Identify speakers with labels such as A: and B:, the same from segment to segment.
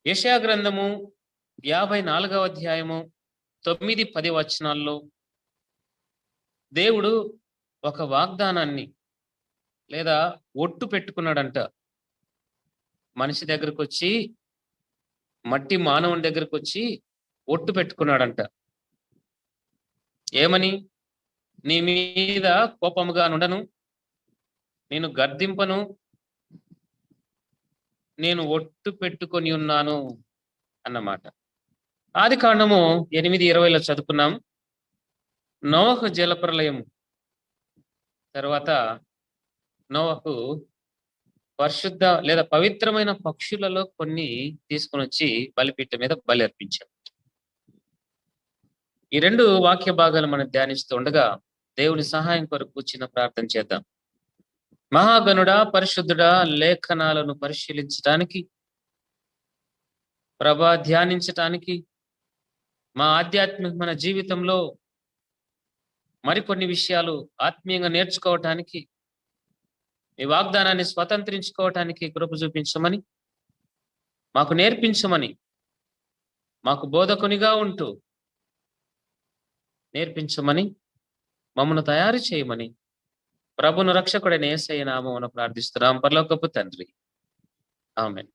A: యెషయా గ్రంథము 54వ అధ్యాయము 9, 10 వచనాల్లో దేవుడు ఒక వాగ్దానాన్ని లేదా ఒట్టు పెట్టుకున్నాడంట. మనిషి దగ్గరకొచ్చి, మట్టి మానవుని దగ్గరకొచ్చి ఒట్టు పెట్టుకున్నాడంట. ఏమని? నీ మీద కోపముగా నుండను, నేను గద్దింపను, నేను ఒట్టు పెట్టుకొని ఉన్నాను అన్నమాట. ఆదికాండము 8:20లో చదువుకున్నాం. నోవహు జలప్రలయం తర్వాత నోవహు పరిశుద్ధ లేదా పవిత్రమైన పక్షులలో కొన్ని తీసుకొని వచ్చి బలిపీఠం మీద బలి అర్పించాడు. ఈ 2 వాక్య భాగాలు మనం ధ్యానిస్తూ ఉండగా దేవుని సహాయం కొరకు చిన్న ప్రార్థన చేద్దాం. మహాగణుడా, పరిశుద్ధుడా, లేఖనాలను పరిశీలించడానికి, ప్రభా ధ్యానించటానికి, మా ఆధ్యాత్మికమైన జీవితంలో మరికొన్ని విషయాలు ఆత్మీయంగా నేర్చుకోవటానికి, ఈ వాగ్దానాన్ని స్వతంత్రించుకోవటానికి కృప చూపించమని, మాకు నేర్పించమని, మాకు బోధకునిగా ఉంటూ నేర్పించమని, మమ్మను తయారు చేయమని ప్రభును రక్షకుడైన యేసయ్య నామమున ప్రార్థిస్తున్నాం పరలోకపు తండ్రి. ఆమేన్.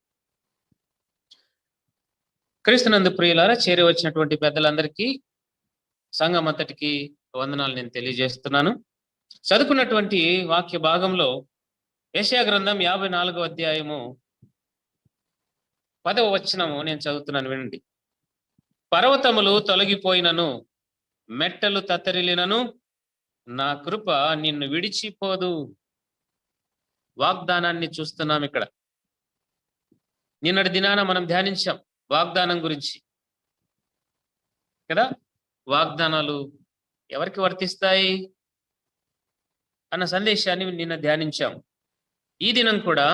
A: క్రీస్తునందు ప్రియులారా, చేరి వచ్చినటువంటి పెద్దలందరికీ, సంఘం అంతటికి వందనాలు నేను తెలియజేస్తున్నాను. చదువుకున్నటువంటి వాక్య భాగంలో యెషయా గ్రంథం 54వ అధ్యాయము 10వ వచనము నేను చదువుతున్నాను, వినండి. పర్వతములు తొలగిపోయినను, మెట్టలు తత్తరిల్లినను, నా కృప నిన్ను విడిచిపోదు. వాగ్దానాన్ని చూస్తున్నాం ఇక్కడ. నిన్నటి దినాన మనం ధ్యానించాం వాగ్దానం గురించి కదా. వాగ్దానాలు ఎవరికి వర్తిస్తాయి అన్న సందేశాన్ని నిన్న ధ్యానించాం. ఈ దినం కూడా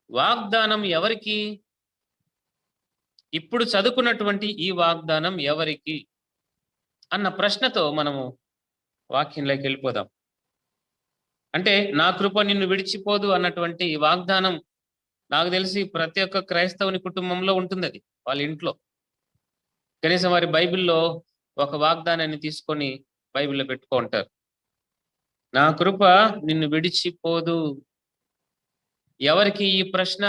A: వాగ్దానం ఎవరికి, ఇప్పుడు చదువుకున్నటువంటి ఈ వాగ్దానం ఎవరికి అన్న ప్రశ్నతో మనము వాక్యంలోకి వెళ్ళిపోదాం. అంటే నా కృప నిన్ను విడిచిపోదు అన్నటువంటి వాగ్దానం నాకు తెలిసి ప్రతి ఒక్క క్రైస్తవుని కుటుంబంలో ఉంటుంది. అది వాళ్ళ ఇంట్లో కనీసం వారి బైబిల్లో ఒక వాగ్దానాన్ని తీసుకొని బైబిల్లో పెట్టుకుంటారు. నా కృప నిన్ను విడిచిపోదు. ఎవరికి ఈ ప్రశ్న,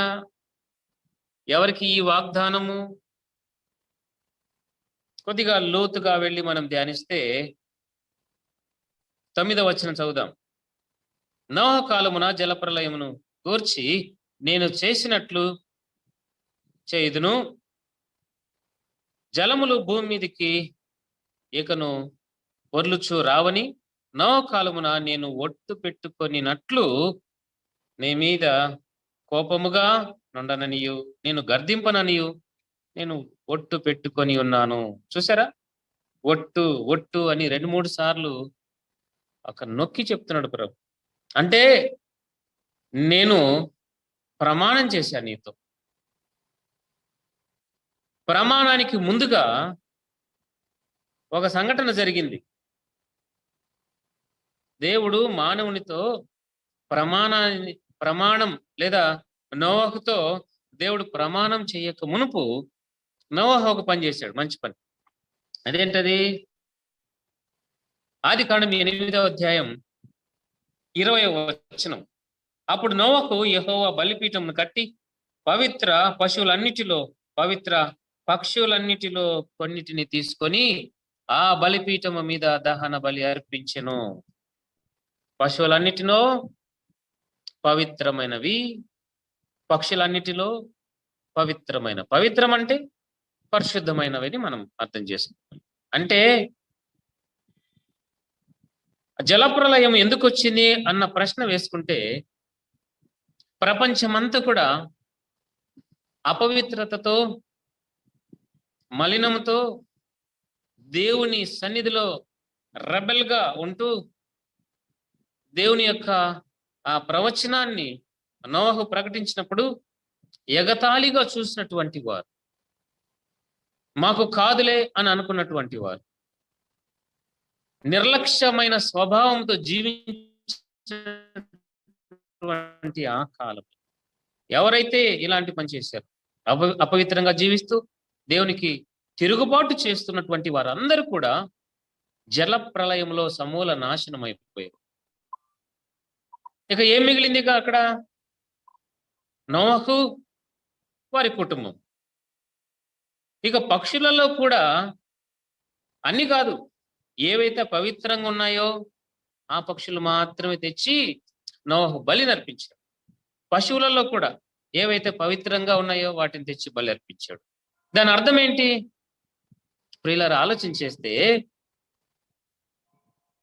A: ఎవరికి ఈ వాగ్దానము? కొద్దిగా లోతుగా వెళ్ళి మనం ధ్యానిస్తే 9వ వచనం చదువుదాం. నోహ కాలమున జలప్రలయమును గూర్చి నేను చేసినట్లు చేయుదును, జలములు భూమి మీదికి ఇకను పొర్లుచు రావని, నోహ కాలమున నేను ఒట్టు పెట్టుకొనినట్లు నీ మీద కోపముగా నుండననియు, నేను గర్దింపననియు నేను ఒట్టు పెట్టుకొని ఉన్నాను. చూసారా, ఒట్టు ఒట్టు అని 2-3 సార్లు ఒక నొక్కి చెప్తున్నాడు ప్రభు. అంటే నేను ప్రమాణం చేశాను నీతో. ప్రమాణానికి ముందుగా ఒక సంఘటన జరిగింది. దేవుడు మానవునితో ప్రమాణం లేదా నోవహుతో దేవుడు ప్రమాణం చేయక మునుపు నోవహు ఒక పని చేశాడు, మంచి పని. అదేంటది? ఆదికాండం 8వ అధ్యాయం 20వ వచనం. అప్పుడు నోవహు యెహోవా బలిపీఠమును కట్టి పవిత్ర పశువులన్నిటిలో, పవిత్ర పక్షులన్నిటిలో కొన్నిటిని తీసుకొని ఆ బలిపీఠము మీద దహన బలి అర్పించెను. పశువులన్నిటిలో పవిత్రమైనవి, పక్షులన్నిటిలో పవిత్రమైన, పవిత్రం అంటే పరిశుద్ధమైనవి మనం అర్థం చేసుకోవాలి. అంటే జలప్రలయం ఎందుకు వచ్చింది అన్న ప్రశ్న వేసుకుంటే, ప్రపంచమంతా కూడా అపవిత్రతతో, మలినంతో, దేవుని సన్నిధిలో రెబెల్గా ఉంటూ దేవుని యొక్క ఆ ప్రవచనాన్ని నోవహు ప్రకటించినప్పుడు ఎగతాళిగా చూసినటువంటి వారు, మాకు కాదులే అని అనుకున్నటువంటి వారు, నిర్లక్ష్యమైన స్వభావంతో జీవించినటువంటి ఆ కాలం ఎవరైతే ఇలాంటి పని చేశారు, అపవిత్రంగా జీవిస్తూ దేవునికి తిరుగుబాటు చేస్తున్నటువంటి వారందరూ కూడా జల ప్రళయంలో సమూల నాశనం అయిపోయారు. ఇక ఏం మిగిలింది ఇక అక్కడ? నోవహు, వారి కుటుంబం. ఇక పక్షులలో కూడా అన్ని కాదు, ఏవైతే పవిత్రంగా ఉన్నాయో ఆ పక్షులు మాత్రమే తెచ్చి నోవహు బలి నర్పించాడు. పశువులలో కూడా ఏవైతే పవిత్రంగా ఉన్నాయో వాటిని తెచ్చి బలి అర్పించాడు. దాని అర్థం ఏంటి? ప్రియులారా, ఆలోచించేస్తే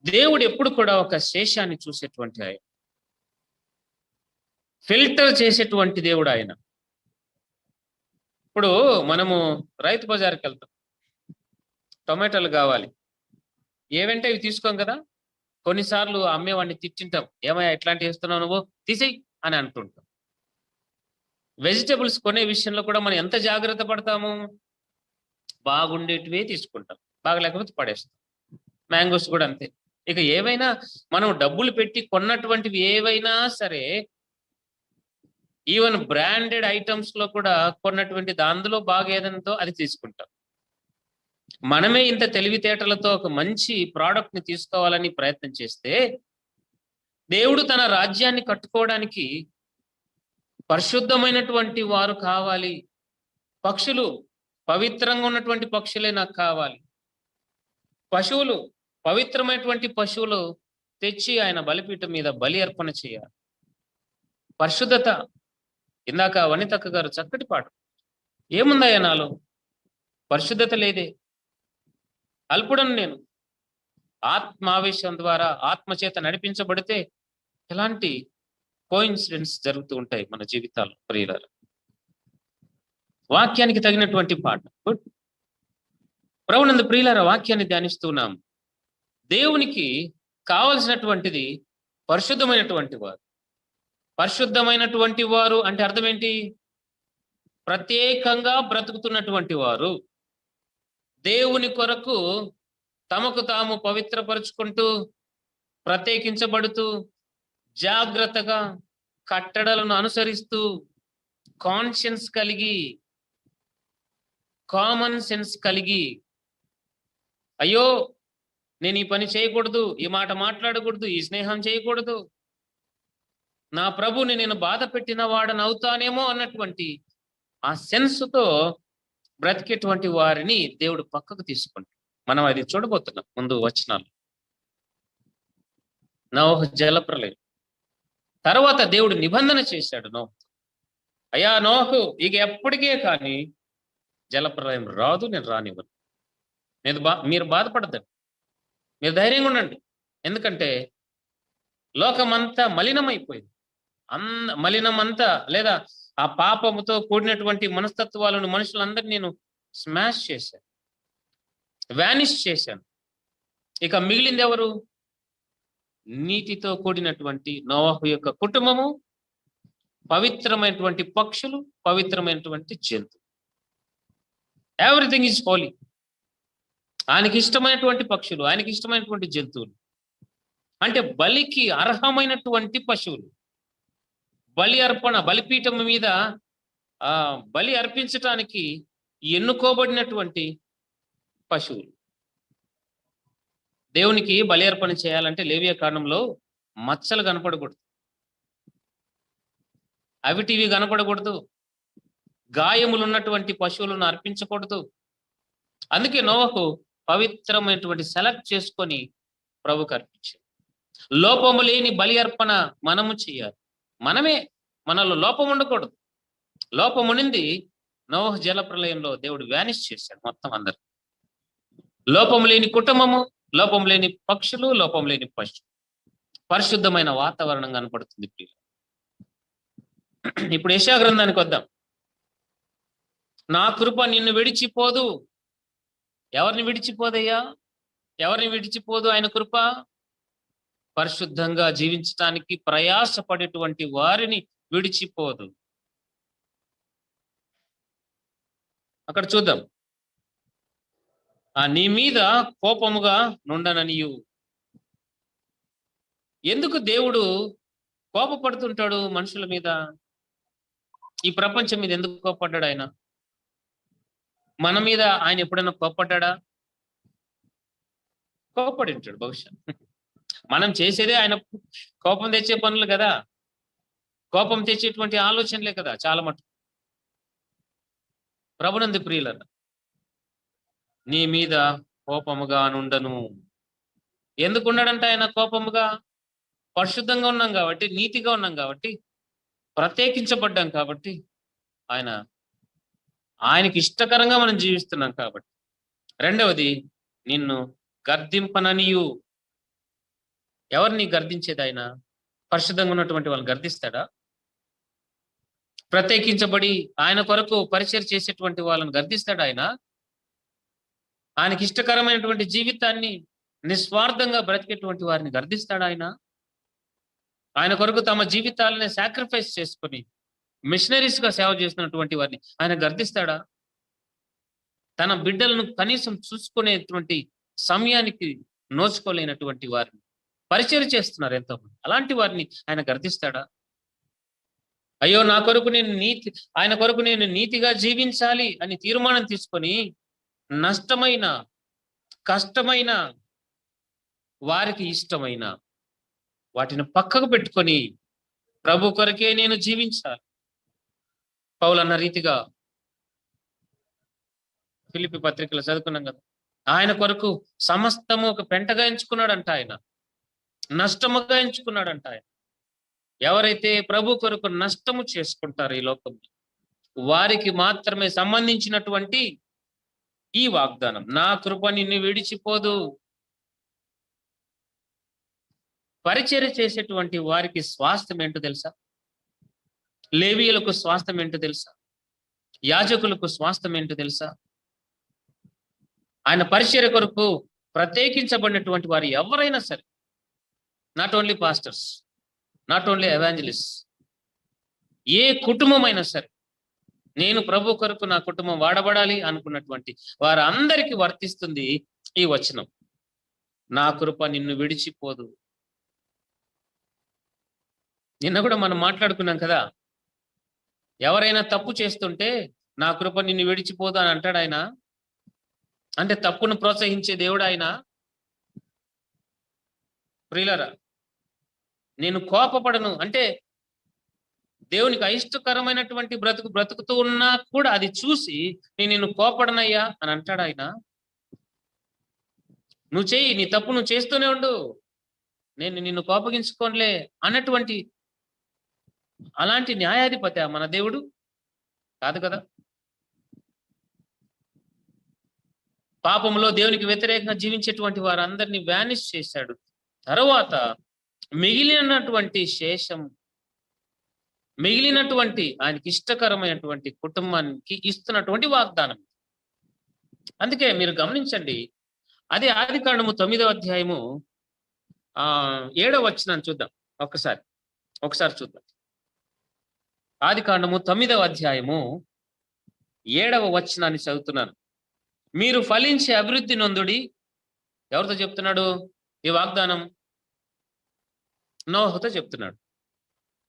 A: దేవుడు ఎప్పుడు కూడా ఒక శేషాన్ని చూసేటువంటి ఆయన, ఫిల్టర్ చేసేటువంటి దేవుడు ఆయన. ఇప్పుడు మనము రైతు బజార్కి వెళ్తాం, టొమాటోలు కావాలి, ఏవంటే ఇవి తీసుకోం కదా. కొన్నిసార్లు అమ్మేవాడిని తిట్టింటాం, ఏమయ్యా ఇట్లాంటివి వేస్తున్నావు నువ్వు, తీసేయి అని అంటుంటాం. వెజిటబుల్స్ కొనే విషయంలో కూడా మనం ఎంత జాగ్రత్త పడతాము? బాగుండేటివే తీసుకుంటాం, బాగలేకపోతే పడేస్తాం. మ్యాంగోస్ కూడా అంతే. ఇక ఏవైనా మనం డబ్బులు పెట్టి కొన్నటువంటివి ఏవైనా సరే, ఈవెన్ బ్రాండెడ్ ఐటమ్స్ లో కూడా కొన్నటువంటి అందులో బాగా ఏదంతో అది తీసుకుంటాం. మనమే ఇంత తెలివితేటలతో ఒక మంచి ప్రోడక్ట్ ని తీసుకోవాలని ప్రయత్నం చేస్తే, దేవుడు తన రాజ్యాన్ని కట్టుకోవడానికి పరిశుద్ధమైనటువంటి వారు కావాలి. పక్షులు పవిత్రంగా ఉన్నటువంటి పక్షులే నాకు కావాలి. పశువులు పవిత్రమైనటువంటి పశువులు తెచ్చి ఆయన బలిపీఠం మీద బలి అర్పణ చేయాలి. పరిశుద్ధత. ఇందాక వనితక్క గారు చక్కటి పాట, ఏముందయ్యా నాలో, పరిశుద్ధత లేదే, అల్పుడను నేను, ఆత్మావేశం ద్వారా ఆత్మచేత నడిపించబడితే ఎలాంటి కోఇన్సిడెంట్స్ జరుగుతూ ఉంటాయి మన జీవితాల్లో. ప్రియులారా, వాక్యానికి తగినటువంటి పాట. గుడ్. ప్రభునందు ప్రియులారా, వాక్యాన్ని ధ్యానిస్తున్నాం. దేవునికి కావలసినటువంటిది పరిశుద్ధమైనటువంటి వారు. పరిశుద్ధమైనటువంటి వారు అంటే అర్థం ఏంటి? ప్రత్యేకంగా బ్రతుకుతున్నటువంటి వారు, దేవుని కొరకు తమకు తాము పవిత్రపరుచుకుంటూ, ప్రత్యేకించబడుతూ, జాగ్రత్తగా కట్టడలను అనుసరిస్తూ, కాన్షియన్స్ కలిగి, కామన్ సెన్స్ కలిగి, అయ్యో నేను ఈ పని చేయకూడదు, ఈ మాట మాట్లాడకూడదు, ఈ స్నేహం చేయకూడదు, నా ప్రభుని నేను బాధ పెట్టిన వాడని అవుతానేమో అన్నటువంటి ఆ సెన్స్తో బ్రతికేటువంటి వారిని దేవుడు పక్కకు తీసుకుంటాడు. మనం అది చూడబోతున్నాం ముందు వచనాలు. నోవహు జలప్రలయం తర్వాత దేవుడు నిబంధన చేశాడు నోవహు, అయ్యా నోవహు, ఇక ఎప్పటికే కానీ జలప్రలయం రాదు, నేను రానివ్వను. మీరు బాధపడద్దండి, మీరు ధైర్యంగా ఉండండి. ఎందుకంటే లోకమంతా మలినమైపోయింది. మలినమంతా లేదా ఆ పాపముతో కూడినటువంటి మనస్తత్వాలను మనుషులందరినీ నేను స్మాష్ చేశాను, వ్యానిష్ చేశాను. ఇక మిగిలింది ఎవరు? నీతితో కూడినటువంటి నోవహు యొక్క కుటుంబము, పవిత్రమైనటువంటి పక్షులు, పవిత్రమైనటువంటి జంతువు. Everything is Holi. ఆయనకి ఇష్టమైనటువంటి పక్షులు, ఆయనకి ఇష్టమైనటువంటి జంతువులు, అంటే బలికి అర్హమైనటువంటి పశువులు, బలి అర్పణ, బలిపీఠం మీద బలి అర్పించటానికి ఎన్నుకోబడినటువంటి పశువులు. దేవునికి బలి అర్పణ చేయాలంటే లేవియ కాండంలో మచ్చలు కనపడకూడదు, అవిటివి కనపడకూడదు, గాయములు ఉన్నటువంటి పశువులను అర్పించకూడదు. అందుకే నోవహు పవిత్రమైనటువంటి సెలెక్ట్ చేసుకొని ప్రభుకు అర్పించాడు. లోపము లేని బలి అర్పణ మనము చేయాలి. మనలో లోపం ఉండకూడదు. లోపం ఉండింది నోవహు జలప్రలయంలో దేవుడు వ్యానిష్ చేశాడు మొత్తం అందరు. లోపం లేని కుటుంబము, లోపం లేని పక్షులు, లోపం లేని పశువులు, పరిశుద్ధమైన వాతావరణం కనపడుతుంది. ఇప్పుడు యెషయా గ్రంథానికి వద్దాం. నా కృప నిన్ను విడిచిపోదు. ఎవరిని విడిచిపోదయ్యా? ఎవరిని విడిచిపోదు ఆయన కృప? పరిశుద్ధంగా జీవించటానికి ప్రయాసపడేటువంటి వారిని విడిచిపోదు. అక్కడ చూద్దాం. నీ మీద కోపముగా నుండననియు. ఎందుకు దేవుడు కోపపడుతుంటాడు మనుషుల మీద? ఈ ప్రపంచం మీద ఎందుకు కోప్పడ్డాడు ఆయన? మన మీద ఆయన ఎప్పుడైనా కోప్పడ్డా? కోప్పడి ఉంటాడు బహుశా. మనం చేసేదే ఆయన కోపం తెచ్చే పనులు కదా, కోపం తెచ్చేటువంటి ఆలోచనలే కదా చాలా మటుకు. ప్రభునందు ప్రియులరా, నీ మీద కోపముగా నుండను. ఎందుకు ఉన్నాడంట ఆయన కోపముగా? పరిశుద్ధంగా ఉన్నాం కాబట్టి, నీతిగా ఉన్నాం కాబట్టి, ప్రత్యేకించబడ్డాం కాబట్టి, ఆయనకి ఇష్టకరంగా మనం జీవిస్తున్నాం కాబట్టి. రెండవది, నిన్ను గర్దింపననియు. ఎవరిని గర్దించేది ఆయన? పరిశుద్ధంగా ఉన్నటువంటి వాళ్ళని గర్దిస్తాడా? ప్రత్యేకించబడి ఆయన కొరకు పరిచయం చేసేటువంటి వాళ్ళని గర్దిస్తాడా ఆయన? ఆయనకి ఇష్టకరమైనటువంటి జీవితాన్ని నిస్వార్థంగా బ్రతికేటువంటి వారిని గర్దిస్తాడా ఆయన? ఆయన కొరకు తమ జీవితాలని సాక్రిఫైస్ చేసుకుని మిషనరీస్ గా సేవ చేస్తున్నటువంటి వారిని ఆయన గర్దిస్తాడా? తన బిడ్డలను కనీసం చూసుకునేటువంటి సమయానికి నోచుకోలేనటువంటి వారిని పరిచయం చేస్తున్నారు ఎంతోమంది. అలాంటి వారిని ఆయన గర్దిస్తాడా? అయ్యో, నా కొరకు నేను ఆయన కొరకు నేను నీతిగా జీవించాలి అని తీర్మానం తీసుకొని నష్టమైన, కష్టమైన, వారికి ఇష్టమైన వాటిని పక్కకు పెట్టుకొని ప్రభు కొరకే నేను జీవించాలి. పౌలు అన్న రీతిగా ఫిలిప్పీ పత్రికలో చదువుకున్నాం కదా, ఆయన కొరకు సమస్తము ఒక పెంటగా ఎంచుకున్నాడంట ఆయన, నష్టముగా ఎంచుకున్నాడంట ఆయన. ఎవరైతే ప్రభు కొరకు నష్టము చేసుకుంటారో ఈ లోకంలో, వారికి మాత్రమే సంబంధించినటువంటి ఈ వాగ్దానం, నా కృప నిన్ను విడిచిపోదు. పరిచర్య చేసేటువంటి వారికి స్వాస్థ్యం ఏంటో తెలుసా? లేవీయులకు స్వాస్థ్యం ఏంటో తెలుసా? యాజకులకు స్వాస్థ్యం ఏంటో తెలుసా? ఆయన పరిచర్య కొరకు ప్రత్యేకించబడినటువంటి వారు ఎవరైనా సరే, not only pastors, not only evangelist, ఏ కుటుంబం అయినా సరే, నేను ప్రభు కొరకు నా కుటుంబం వాడబడాలి అనుకున్నటువంటి వారందరికీ వర్తిస్తుంది ఈ వచనం, నా కృప నిన్ను విడిచిపోదు. నిన్న కూడా మనం మాట్లాడుకున్నాం కదా, ఎవరైనా తప్పు చేస్తుంటే నా కృప నిన్ను విడిచిపోదు అని అంటాడు ఆయన. అంటే తప్పును ప్రోత్సహించే దేవుడు ఆయన. ప్రియులరా, నేను కోపపడను అంటే దేవునికి అయిష్టకరమైనటువంటి బ్రతుకుతూ ఉన్నా కూడా అది చూసి నేను నిన్ను కోపడనయ్యా అని అంటాడు ఆయన. నువ్వు చెయ్యి, నీ తప్పు నువ్వు చేస్తూనే ఉండు, నేను నిన్ను కోపగించుకోనులే అన్నటువంటి అలాంటి న్యాయాధిపతి మన దేవుడు కాదు కదా. పాపంలో దేవునికి వ్యతిరేకంగా జీవించేటువంటి వారందరినీ వ్యానిష్ చేశాడు. తర్వాత మిగిలినటువంటి శేషం, మిగిలినటువంటి ఆయనకి ఇష్టకరమైనటువంటి కుటుంబానికి ఇస్తున్నటువంటి వాగ్దానం. అందుకే మీరు గమనించండి, అదే ఆదికాండము 9వ అధ్యాయము 7వ వచనాన్ని చూద్దాం. ఒకసారి చూద్దాం. ఆదికాండము 9వ అధ్యాయము 7వ వచనాన్ని చదువుతున్నాను. మీరు ఫలించి అభివృద్ధి నొందుడి. ఎవరితో చెప్తున్నాడు ఈ వాగ్దానం? నోహుతో చెప్తున్నాడు.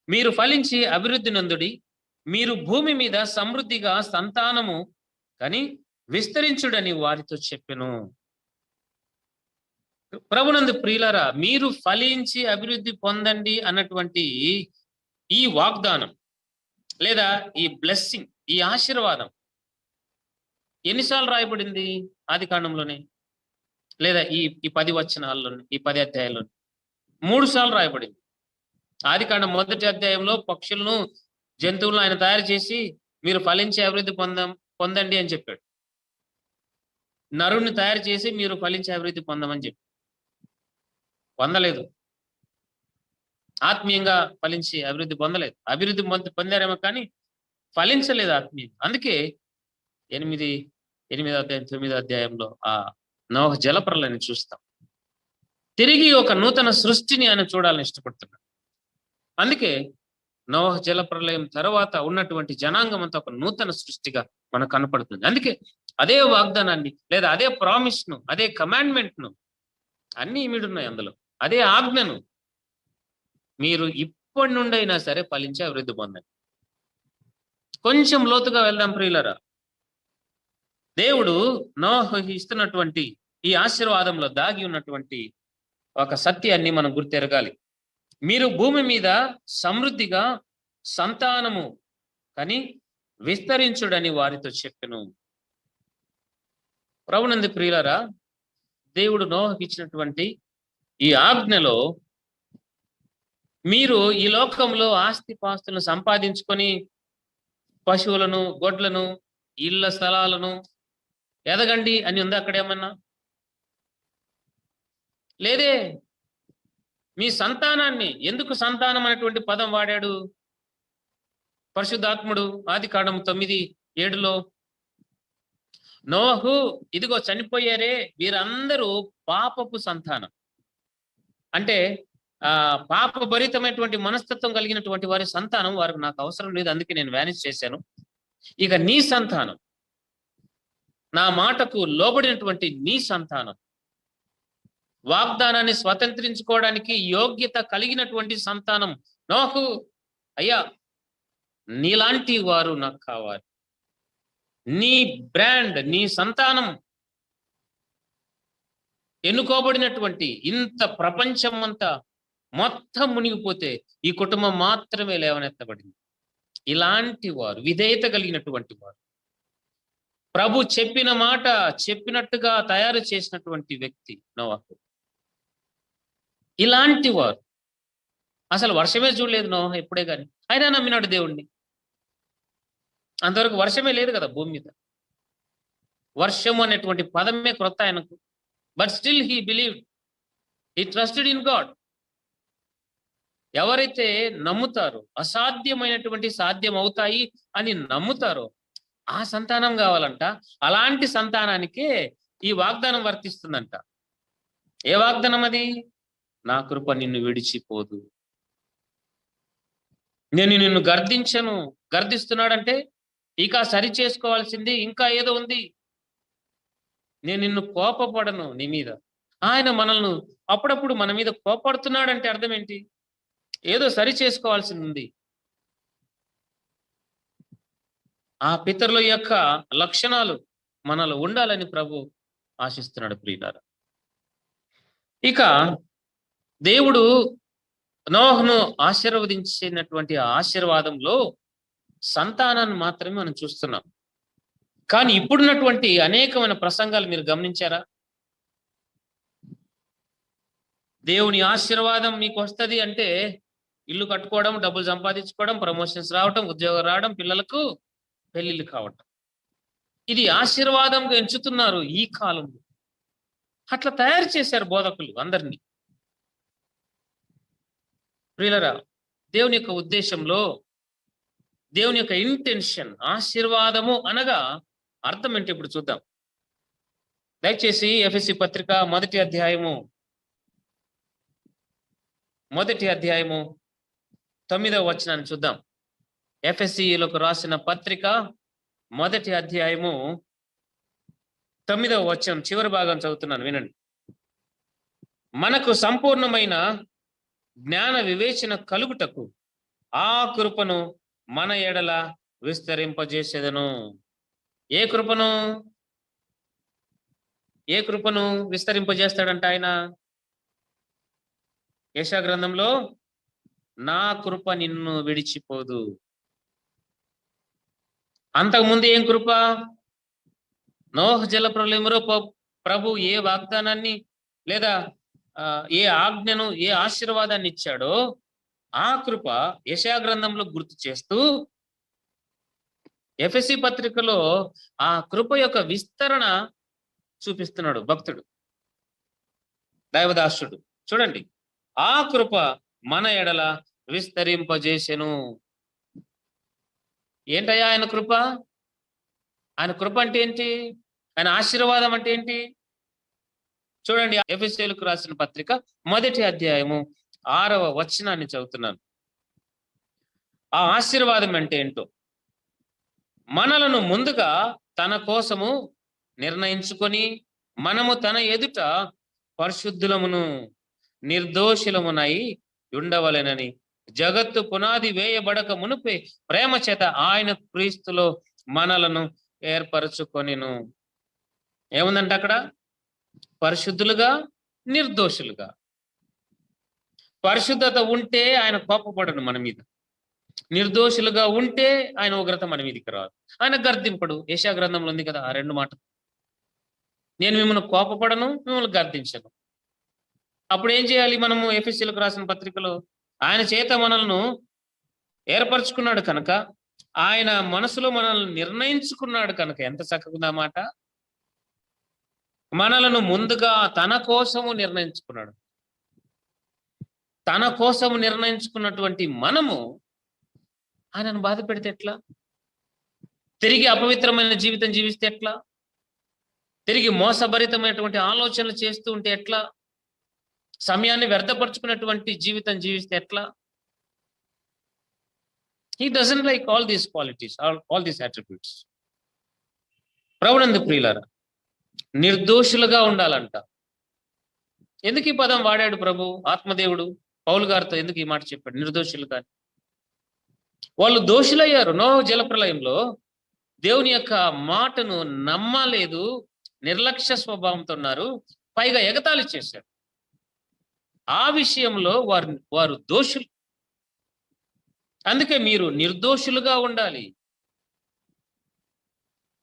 A: మీరు ఫలించి అభివృద్ధి నొందుడి, మీరు భూమి మీద సమృద్ధిగా సంతానము కానీ విస్తరించుడని వారితో చెప్పెను. ప్రభునందు ప్రియులారా, మీరు ఫలించి అభివృద్ధి పొందండి అన్నటువంటి ఈ వాగ్దానం లేదా ఈ బ్లెస్సింగ్, ఈ ఆశీర్వాదం ఎన్నిసార్లు రాయబడింది ఆదికాండంలోనే? లేదా ఈ 10 వచనాల్లోనే, ఈ 10 అధ్యాయాల్లోనే 3 సార్లు రాయబడింది. ఆదికాండం 1వ అధ్యాయంలో పక్షులను, జంతువులను ఆయన తయారు చేసి మీరు ఫలించి అభివృద్ధి పొందండి అని చెప్పాడు. నరుణ్ణి తయారు చేసి మీరు ఫలించి అభివృద్ధి పొందమని చెప్పి పొందలేదు. ఆత్మీయంగా ఫలించి అభివృద్ధి పొందలేదు. అభివృద్ధి పొందారేమో కానీ ఫలించలేదు ఆత్మీయంగా. అందుకే 8వ అధ్యాయం 9వ అధ్యాయంలో ఆ నోహ జలప్రలయాన్ని చూస్తాం. తిరిగి ఒక నూతన సృష్టిని ఆయన చూడాలని ఇష్టపడుతున్నాడు. అందుకే నోహ జలప్రలయం తర్వాత ఉన్నటువంటి జనాంగం అంతా ఒక నూతన సృష్టిగా మనకు కనపడుతుంది. అందుకే అదే వాగ్దానాన్ని లేదా అదే ప్రామిస్ ను, అదే కమాండ్మెంట్ ను, అన్ని ఇమిడున్నాయి అందులో. అదే ఆజ్ఞను మీరు ఇప్పటి నుండైనా సరే ఫలించి అభివృద్ధి పొందండి. కొంచెం లోతుగా వెళ్దాం ప్రియులరా. దేవుడు నోహుకి ఇస్తున్నటువంటి ఈ ఆశీర్వాదంలో దాగి ఉన్నటువంటి ఒక సత్యాన్ని మనం గుర్తెరగాలి. మీరు భూమి మీద సమృద్ధిగా సంతానము కని విస్తరించుడని వారితో చెప్పెను. ప్రభునందు ప్రియులారా, దేవుడు నోహుకి ఇచ్చినటువంటి ఈ ఆజ్ఞలో మీరు ఈ లోకంలో ఆస్తిపాస్తులను సంపాదించుకొని పశువులను, గొడ్లను, ఇళ్ల స్థలాలను ఎదగండి అని ఉందా అక్కడేమన్నా? లేదే. మీ సంతానాన్ని, ఎందుకు సంతానం అనేటువంటి పదం వాడాడు పరిశుద్ధాత్ముడు? ఆదికాండము 9:7లో నోహు ఇదిగో చనిపోయారే, వీరందరూ పాపపు సంతానం. అంటే పాపభరితమైనటువంటి మనస్తత్వం కలిగినటువంటి వారి సంతానం, వారికి నాకు అవసరం లేదు, అందుకే నేను వ్యానిష్ చేశాను. ఇక నీ సంతానం, నా మాటకు లోబడినటువంటి నీ సంతానం, వాగ్దానాన్ని స్వతంత్రించుకోవడానికి యోగ్యత కలిగినటువంటి సంతానం, నోహు అయ్యా నీలాంటి వారు నాకు కావాలి. నీ బ్రాండ్, నీ సంతానం ఎన్నుకోబడినటువంటి, ఇంత ప్రపంచం అంతా మొత్తం మునిగిపోతే ఈ కుటుంబం మాత్రమే లేవనెత్తబడింది. ఇలాంటి వారు, విధేయత కలిగినటువంటి వారు, ప్రభు చెప్పిన మాట చెప్పినట్టుగా తయారు చేసినటువంటి వ్యక్తి నోవహు. ఇలాంటి వారు. అసలు వర్షమే చూడలేదు నోవహు ఎప్పుడే కానీ, అయినా నమ్మినాడు దేవుణ్ణి. అంతవరకు వర్షమే లేదు కదా భూమి మీద. వర్షము అనేటువంటి పదమే క్రొత్త ఆయనకు. But still he believed, he trusted in God. ఎవరైతే నమ్ముతారో, అసాధ్యమైనటువంటి సాధ్యం అవుతాయి అని నమ్ముతారో ఆ సంతానం కావాలంట. అలాంటి సంతానానికే ఈ వాగ్దానం వర్తిస్తుందంట. ఏ వాగ్దానం అది? నా కృప నిన్ను విడిచిపోదు, నేను నిన్ను గర్దించను. గర్దిస్తున్నాడంటే ఇక సరి చేసుకోవాల్సింది ఇంకా ఏదో ఉంది. నేను నిన్ను కోపపడను నీ మీద. ఆయన మనల్ని అప్పుడప్పుడు మన మీద కోపడుతున్నాడంటే అర్థం ఏంటి? ఏదో సరి చేసుకోవాల్సింది ఉంది. ఆ పితరుల యొక్క లక్షణాలు మనలో ఉండాలని ప్రభు ఆశిస్తున్నాడు ప్రియులారా. ఇక దేవుడు నోహును ఆశీర్వదించినటువంటి ఆశీర్వాదంలో సంతానాన్ని మాత్రమే మనం చూస్తున్నాం. కానీ ఇప్పుడున్నటువంటి అనేకమైన ప్రసంగాలు మీరు గమనించారా? దేవుని ఆశీర్వాదం మీకు వస్తుంది అంటే ఇల్లు కట్టుకోవడం, డబ్బులు సంపాదించుకోవడం, ప్రమోషన్స్ రావడం, ఉద్యోగం రావడం, పిల్లలకు పెళ్లిళ్ళు కావటం, ఇది ఆశీర్వాదంగా ఎంచుతున్నారు ఈ కాలంలో. అట్లా తయారు చేశారు బోధకులు అందరినీ. ప్రియులరా, దేవుని యొక్క ఉద్దేశంలో, దేవుని యొక్క ఇంటెన్షన్, ఆశీర్వాదము అనగా అర్థం ఏంటి ఇప్పుడు చూద్దాం. దయచేసి ఎఫెసీ పత్రిక 1వ అధ్యాయము 9వ వచనాన్ని చూద్దాం. ఎఫెసీయులకు రాసిన పత్రిక 1వ అధ్యాయము 9వ వచనం చివరి భాగం చదువుతున్నాను, వినండి. మనకు సంపూర్ణమైన జ్ఞాన వివేచన కలుగుటకు ఆ కృపను మన ఎడల విస్తరింపజేసేదను. ఏ కృపను? ఏ కృపను విస్తరింపజేస్తాడంట ఆయన? యెషయా గ్రంథంలో నా కృప నిన్ను విడిచిపోదు. అంతకుముందు ఏం కృప? నోహ్ జల ప్రళయంలో ప్రభు ఏ వాగ్దానాన్ని లేదా ఏ ఆజ్ఞను, ఏ ఆశీర్వాదాన్ని ఇచ్చాడో ఆ కృప యెషయా గ్రంథంలో గుర్తు చేస్తూ ఎఫెసీ పత్రికలో ఆ కృప యొక్క విస్తరణ చూపిస్తున్నాడు భక్తుడు, దైవదాసుడు. చూడండి, ఆ కృప మన ఎడల విస్తరింపజేసెను. ఏంటయ్యా ఆయన కృప? ఆయన కృప అంటే ఏంటి? ఆయన ఆశీర్వాదం అంటే ఏంటి? చూడండి, ఎఫెసీయులకు రాసిన పత్రిక 1వ అధ్యాయము 6వ వచనాన్ని చదువుతున్నాను. ఆ ఆశీర్వాదం అంటే ఏంటో. మనలను ముందుగా తన కోసము నిర్ణయించుకొని మనము తన ఎదుట పరిశుద్ధులమును నిర్దోషులమునై ఉండవలెనని జగత్తు పునాది వేయబడక మునుపే ప్రేమ చేత ఆయన క్రీస్తులో మనలను ఏర్పరచుకొనిను. ఏముందంటే అక్కడ పరిశుద్ధులుగా, నిర్దోషులుగా. పరిశుద్ధత ఉంటే ఆయన కోపపడను మన మీద. నిర్దోషులుగా ఉంటే ఆయన ఉగ్రత మన మీదకి రాదు. ఆయన గర్దింపడు. యెషయా గ్రంథంలో ఉంది కదా ఆ 2 మాటలు. నేను మిమ్మల్ని కోపపడను, మిమ్మల్ని గర్దించను. అప్పుడు ఏం చేయాలి మనము? ఎఫెసీయులకు రాసిన పత్రికలో ఆయన చేత మనల్ని ఏర్పరచుకున్నాడు కనుక, ఆయన మనసులో మనల్ని నిర్ణయించుకున్నాడు కనుక, ఎంత చక్కగుందా మాట. మనలను ముందుగా తన కోసము నిర్ణయించుకున్నాడు. తన కోసము నిర్ణయించుకున్నటువంటి మనము ఆయనను బాధ పెడితే ఎట్లా? తిరిగి అపవిత్రమైన జీవితం జీవిస్తే ఎట్లా? తిరిగి మోసభరితమైనటువంటి ఆలోచనలు చేస్తూ ఉంటే ఎట్లా? సమయాన్ని వ్యర్థపరుచుకున్నటువంటి జీవితం జీవిస్తే ఎట్లా? He doesn't like all these qualities, all these attributes. ప్రభునందు ప్రియులారా, నిర్దోషులుగా ఉండాలంట. ఎందుకు ఈ పదం వాడాడు ప్రభు? ఆత్మదేవుడు పౌలు గారితో ఎందుకు ఈ మాట చెప్పాడు? నిర్దోషులుగా. వాళ్ళు దోషులయ్యారు. నోహు జలప్రలయంలో దేవుని యొక్క మాటను నమ్మలేదు, నిర్లక్ష్య స్వభావంతో ఉన్నారు, పైగా ఎగతాళి చేశారు. ఆ విషయంలో వారు దోషులు. అందుకే మీరు నిర్దోషులుగా ఉండాలి.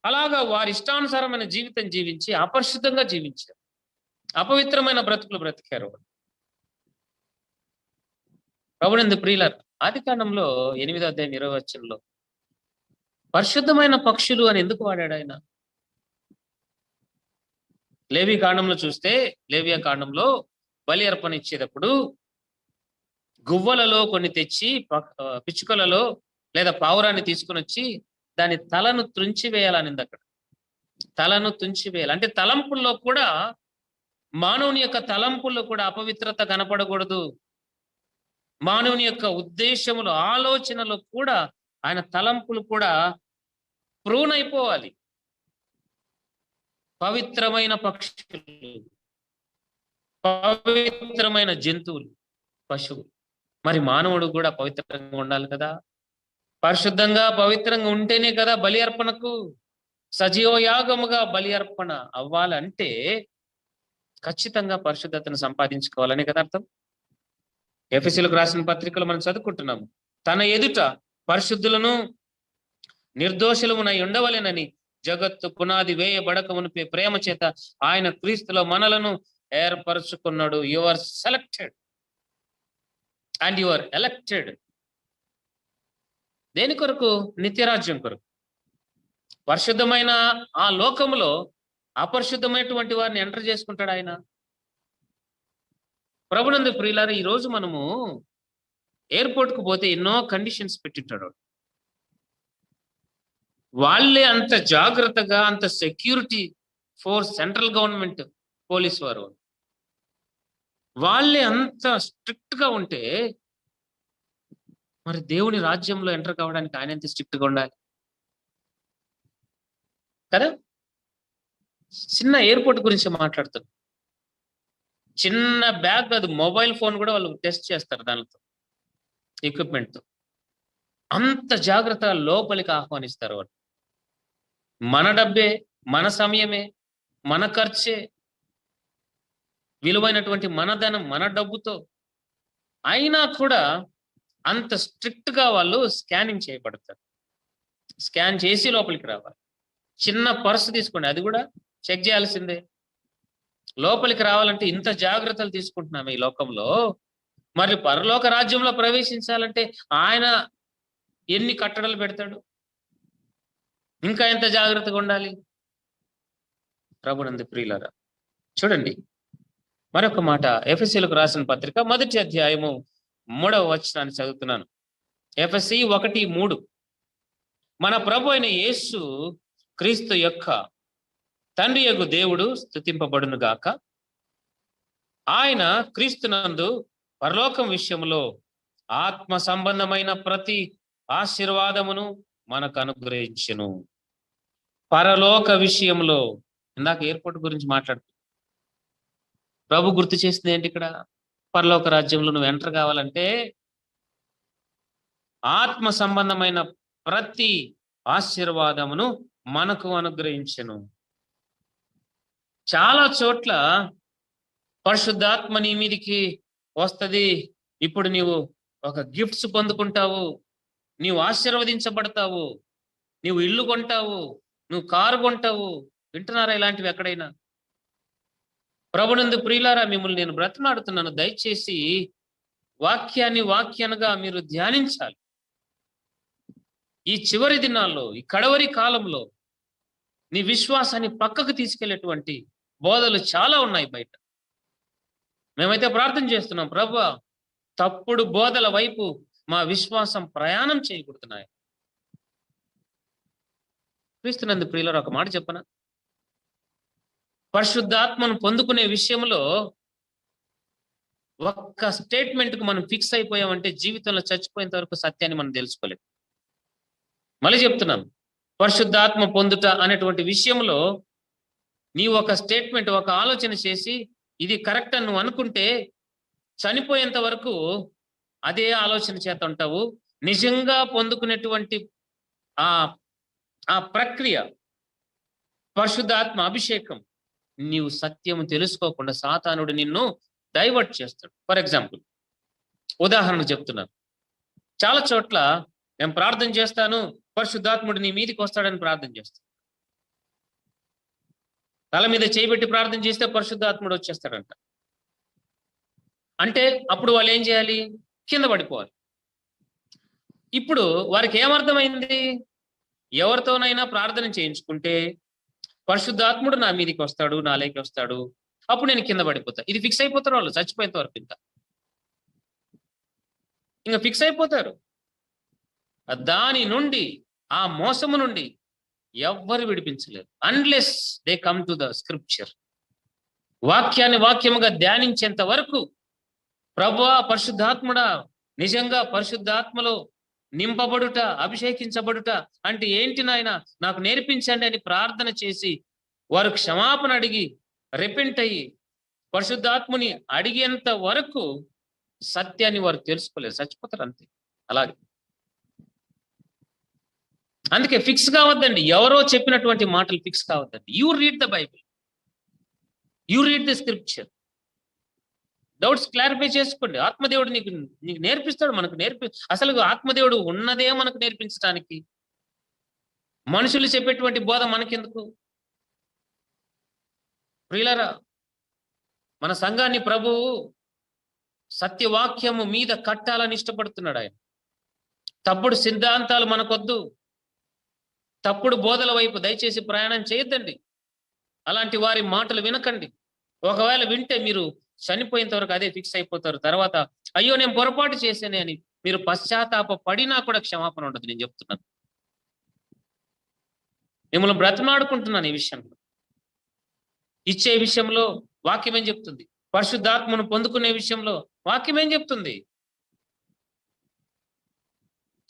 A: అలాగా వారి ఇష్టానుసారమైన జీవితం జీవించి అపరిశుద్ధంగా జీవించారు, అపవిత్రమైన బ్రతుకులు బ్రతికారు. ప్రభునందు ప్రియులారా, ఆదికాండంలో 8వ అధ్యాయం 20వ వచనంలో పరిశుద్ధమైన పక్షులు అని ఎందుకు వాడాడు ఆయన? లేవి కాండంలో చూస్తే, లేవియా కాండంలో బలి అర్పణ ఇచ్చేటప్పుడు గువ్వలలో కొన్ని తెచ్చి పిచ్చుకలలో లేదా పావురాన్ని తీసుకుని వచ్చి దాని తలను తుంచి వేయాలనింది. అక్కడ తలను తుంచి వేయాలి అంటే తలంపుల్లో కూడా, మానవుని యొక్క తలంపుల్లో కూడా అపవిత్రత కనపడకూడదు. మానవుని యొక్క ఉద్దేశములు, ఆలోచనలు కూడా, ఆయన తలంపులు కూడా ప్రూన్ అయిపోవాలి. పవిత్రమైన పక్షులు, పవిత్రమైన జంతువులు, పశువులు. మరి మానవుడు కూడా పవిత్రంగా ఉండాలి కదా. పరిశుద్ధంగా పవిత్రంగా ఉంటేనే కదా బలి అర్పణకు, సజీవయాగముగా బలి అర్పణ అవ్వాలంటే ఖచ్చితంగా పరిశుద్ధతను సంపాదించుకోవాలనే కదా అర్థం. ఎఫెసీయులకు రాసిన పత్రికలు మనం చదువుకుంటున్నాము. తన ఎదుట పరిశుద్ధులను నిర్దోషులమునై ఉండవలెనని జగత్తు పునాది వేయబడక మునిపే ప్రేమ చేత ఆయన క్రీస్తులో మనలను ఏర్పరచుకున్నాడు. You are selected and you are elected. దేని కొరకు? నిత్యరాజ్యం కొరకు. పరిశుద్ధమైన ఆ లోకములో అపరిశుద్ధమైనటువంటి వారిని ఎంటర్ చేసుకుంటాడు ఆయన. ప్రభునందు ప్రియులారా, ఈ రోజు మనము ఎయిర్పోర్ట్ కు పోతే ఎన్నో కండిషన్స్ పెట్టింటాడు. వాళ్ళే అంత జాగ్రత్తగా, అంత security force, central government police వారు వాళ్ళే అంత స్ట్రిక్ట్ గా ఉంటే, మరి దేవుని రాజ్యంలో ఎంటర్ కావడానికి ఆయన ఎంత స్ట్రిక్ట్ గా ఉండాలి కదా. చిన్న ఎయిర్పోర్ట్ గురించి మాట్లాడుతారు. చిన్న బ్యాగ్, అది మొబైల్ ఫోన్ కూడా వాళ్ళు టెస్ట్ చేస్తారు దానితో, ఎక్విప్మెంట్ తో. అంత జాగ్రత్తగా లోపలికి ఆహ్వానిస్తారు వాళ్ళు. మన డబ్బే, మన సమయమే, మన ఖర్చే, విలువైనటువంటి మన ధనం, మన డబ్బుతో అయినా కూడా అంత స్ట్రిక్ట్ గా వాళ్ళు స్కానింగ్ చేయబడతారు. స్కాన్ చేసి లోపలికి రావాలి. చిన్న పర్సు తీసుకోండి, అది కూడా చెక్ చేయాల్సిందే. లోపలికి రావాలంటే ఇంత జాగ్రత్తలు తీసుకుంటున్నాము ఈ లోకంలో. మరి పరలోక రాజ్యంలో ప్రవేశించాలంటే ఆయన ఎన్ని కట్టడలు పెడతాడు, ఇంకా ఎంత జాగ్రత్తగా ఉండాలి. ప్రభునందు ప్రియులారా, చూడండి మరొక మాట. ఎఫెసీయులకు రాసిన పత్రిక 1వ అధ్యాయము 3వ వచనాన్ని చదువుతున్నాను. ఎఫెసీ 1:3. మన ప్రభు అయిన యేసు క్రీస్తు యొక్క తండ్రి యొగు దేవుడు స్తుతింపబడును గాక. ఆయన క్రీస్తునందు పరలోకం విషయంలో ఆత్మ సంబంధమైన ప్రతి ఆశీర్వాదమును మనకు అనుగ్రహించును. పరలోక విషయంలో, ఇందాక ఎయిర్పోర్ట్ గురించి మాట్లాడుతూ ప్రభు గుర్తు చేసింది ఏంటి ఇక్కడ? పరలోక రాజ్యంలో నువ్వు ఎంటర్ కావాలంటే ఆత్మ సంబంధమైన ప్రతి ఆశీర్వాదమును మనకు అనుగ్రహించెను. చాలా చోట్ల పరిశుద్ధాత్మ నీ మీదికి వస్తది, ఇప్పుడు నీవు ఒక గిఫ్ట్స్ పొందుకుంటావు, నీవు ఆశీర్వదించబడతావు, నీవు ఇల్లు కొంటావు, నువ్వు కారు కొంటావు. వింటున్నారా ఇలాంటివి ఎక్కడైనా? ప్రభునందు ప్రియులారా, మిమ్మల్ని నేను బ్రతిమాడుతున్నాను, దయచేసి వాక్యానుగా మీరు ధ్యానించాలి. ఈ చివరి దినాల్లో, ఈ కడవరి కాలంలో నీ విశ్వాసాన్ని పక్కకు తీసుకెళ్లేటువంటి బోధలు చాలా ఉన్నాయి బయట. మేమైతే ప్రార్థన చేస్తున్నాం, ప్రభువా, తప్పుడు బోధల వైపు మా విశ్వాసం ప్రయాణం చేయకూడుతున్నాయి. క్రీస్తునందు ప్రియులారా, ఒక మాట చెప్పనా? పరిశుద్ధాత్మను పొందుకునే విషయంలో ఒక్క స్టేట్మెంట్ కు మనం ఫిక్స్ అయిపోయామంటే జీవితంలో చచ్చిపోయేంత వరకు సత్యాన్ని మనం తెలుసుకోలేం. మళ్ళీ చెప్తున్నాను, పరిశుద్ధాత్మ పొందుట అనేటువంటి విషయంలో నీవు ఒక స్టేట్మెంట్, ఒక ఆలోచన చేసి ఇది కరెక్ట్ అని నువ్వు అనుకుంటే చనిపోయేంత వరకు అదే ఆలోచన చేత ఉంటావు. నిజంగా పొందుకునేటువంటి ఆ ఆ ప్రక్రియ, పరిశుద్ధాత్మ అభిషేకం, నీవు సత్యము తెలుసుకోకుండా సాతానుడు నిన్ను డైవర్ట్ చేస్తాడు. ఫర్ ఎగ్జాంపుల్, ఉదాహరణ చెప్తున్నాను, చాలా చోట్ల నేను ప్రార్థన చేస్తాను, పరిశుద్ధాత్ముడు నీ మీదికి వస్తాడని ప్రార్థన చేస్తాను. తల మీద చేయబెట్టి ప్రార్థన చేస్తే పరిశుద్ధాత్ముడు వచ్చేస్తాడంట. అంటే అప్పుడు వాళ్ళు ఏం చేయాలి? కింద పడిపోవాలి. ఇప్పుడు వారికి ఏమర్థమైంది? ఎవరితోనైనా ప్రార్థన చేయించుకుంటే పరిశుద్ధాత్ముడు నా మీదికి వస్తాడు, నాలోకి వస్తాడు, అప్పుడు నేను కింద పడిపోతా. ఇది ఫిక్స్ అయిపోతారు వాళ్ళు చచ్చిపోయేంత వరకు. ఇంకా ఫిక్స్ అయిపోతారు. దాని నుండి, ఆ మోసము నుండి ఎవ్వరు విడిపించలేరు unless they come to the scripture. వాక్యాన్ని వాక్యముగా ధ్యానించేంత వరకు, ప్రభువా, పరిశుద్ధాత్ముడా, నిజంగా పరిశుద్ధాత్మలో నింపబడుట, అభిషేకించబడుట అంటే ఏంటి నాయన, నాకు నేర్పించండి అని ప్రార్థన చేసి వారు క్షమాపణ అడిగి రిపెంట్ అయ్యి పరిశుద్ధాత్ముని అడిగేంత వరకు సత్యాన్ని వారు తెలుసుకోలేరు, చచ్చిపోతారు అంతే. అలాగే అందుకే ఫిక్స్ కావద్దండి, ఎవరో చెప్పినటువంటి మాటలు ఫిక్స్ కావద్దండి. You read the Bible, you read the scripture, doubts clarify చేసుకోండి. ఆత్మదేవుడు నీకు నేర్పిస్తాడు, మనకు అసలు ఆత్మదేవుడు ఉన్నదే మనకు నేర్పించడానికి. మనుషులు చెప్పేటువంటి బోధ మనకెందుకు? ప్రియులారా, మన సంఘాన్ని ప్రభువు సత్యవాక్యము మీద కట్టాలని ఇష్టపడుతున్నాడు ఆయన. తప్పుడు సిద్ధాంతాలు మనకొద్దు, తప్పుడు బోధల వైపు దయచేసి ప్రయాణం చేయొద్దండి. అలాంటి వారి మాటలు వినకండి. ఒకవేళ వింటే మీరు చనిపోయేంత వరకు అదే ఫిక్స్ అయిపోతారు. తర్వాత అయ్యో నేను పొరపాటు చేశానే అని మీరు పశ్చాత్తాప పడినా కూడా క్షమాపణ ఉండదు. నేను చెప్తున్నాను, మిమ్మల్ని బ్రతిమాడుకుంటున్నాను. ఈ విషయంలో, ఇచ్చే విషయంలో వాక్యం ఏం చెప్తుంది? పరిశుద్ధాత్మను పొందుకునే విషయంలో వాక్యం ఏం చెప్తుంది?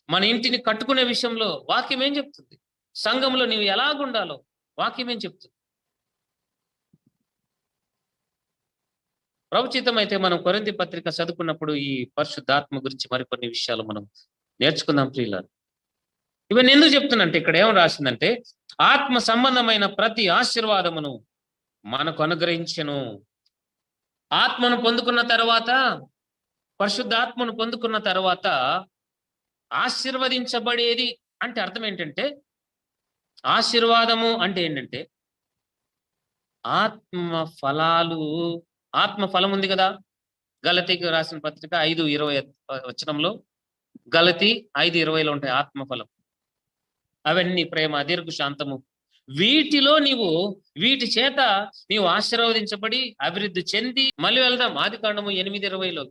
A: మన ఇంటిని కట్టుకునే విషయంలో వాక్యం ఏం చెప్తుంది? సంఘంలో నీవు ఎలాగుండాలో వాక్యం ఏం చెప్తుంది? ప్రభుచితం అయితే మనం కొరింథీ పత్రిక చదువుకున్నప్పుడు ఈ పరిశుద్ధాత్మ గురించి మరికొన్ని విషయాలు మనం నేర్చుకుందాం ప్రియులారా. ఇవన్నీ ఎందుకు చెప్తున్నంటే, ఇక్కడ ఏం రాసిందంటే, ఆత్మ సంబంధమైన ప్రతి ఆశీర్వాదమును మనకు అనుగ్రహించెను. ఆత్మను పొందుకున్న తర్వాత, పరిశుద్ధాత్మను పొందుకున్న తర్వాత ఆశీర్వదించబడేది అంటే అర్థం ఏంటంటే, ఆశీర్వాదము అంటే ఏంటంటే ఆత్మ ఫలాలు. ఆత్మ ఫలం ఉంది కదా, గలతీకి రాసిన పత్రిక 5:20 వచనంలో, గలతీ 5:20లో ఉంటాయి ఆత్మ ఫలం. అవన్నీ ప్రేమ, దీర్ఘ శాంతము. వీటిలో వీటి చేత నీవు ఆశీర్వదించబడి అభివృద్ధి చెంది, మళ్ళీ వెళ్దాం ఆదికాండము 8:20లో,